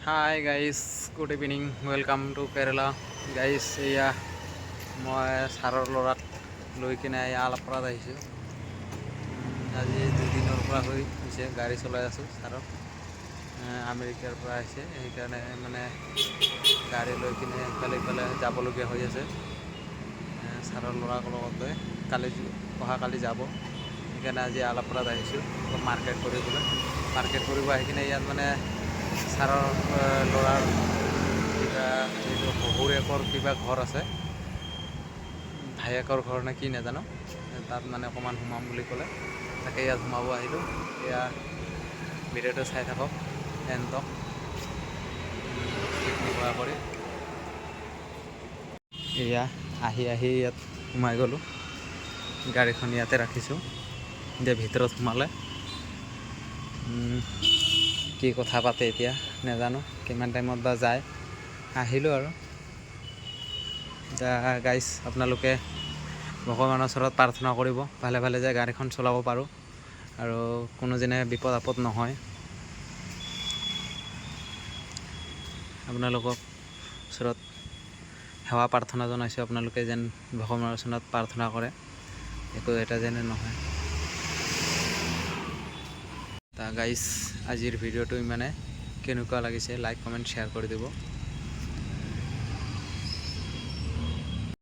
Hi guys good evening welcome to Kerala guys এয়া মই ছাৰৰ ল'ৰাক লৈ কিনে এয়া আলাপৰাত আহিছোঁ। আজি 2 দিনৰ পৰা হৈছে গাড়ী চলাই আছোঁ। ছাৰক আমেৰিকাৰ পৰা আহিছে, সেইকাৰণে মানে গাড়ী লৈ কিনে ইফালে যাবলগীয়া হৈ আছে। ছাৰৰ ল'ৰাক লগতে অহাকালি যাব, সেইকাৰণে আজি আলাপৰাত আহিছোঁ অলপ মাৰ্কেট কৰিব আহি কিনে ইয়াত মানে ছাৰৰ ল'ৰাৰ কিবা এইটো শহুৰেকৰ কিবা ঘৰ আছে, ভায়েকৰ ঘৰ নে কি নাজানো, তাত মানে অকণমান সোমাম বুলি ক'লে, তাকে ইয়াত সোমাব আহিলোঁ। এয়া ভিডিঅ'টো চাই থাকক এণ্টক নোহোৱা কৰি। এয়া আহি ইয়াত সোমাই গ'লোঁ, গাড়ীখন ইয়াতে ৰাখিছোঁ। এতিয়া ভিতৰত সোমালে কি কথা পাতে এতিয়া নাজানো, কিমান টাইমত বা যায়। আহিলোঁ আৰু এতিয়া গাইজ আপোনালোকে ভগৱানৰ ওচৰত প্ৰাৰ্থনা কৰিব ভালে ভালে যে গাড়ীখন চলাব পাৰোঁ আৰু কোনো যেনে বিপদ আপদ নহয়। আপোনালোকক ওচৰত সেৱা প্ৰাৰ্থনা জনাইছোঁ, আপোনালোকে যেন ভগৱানৰ ওচৰত প্ৰাৰ্থনা কৰে একো এটা যেনে নহয়। গাইজ আজিৰ ভিডিঅ'টো ইমানে, কেনেকুৱা লাগিছে লাইক কমেণ্ট শ্বেয়াৰ কৰি দিব।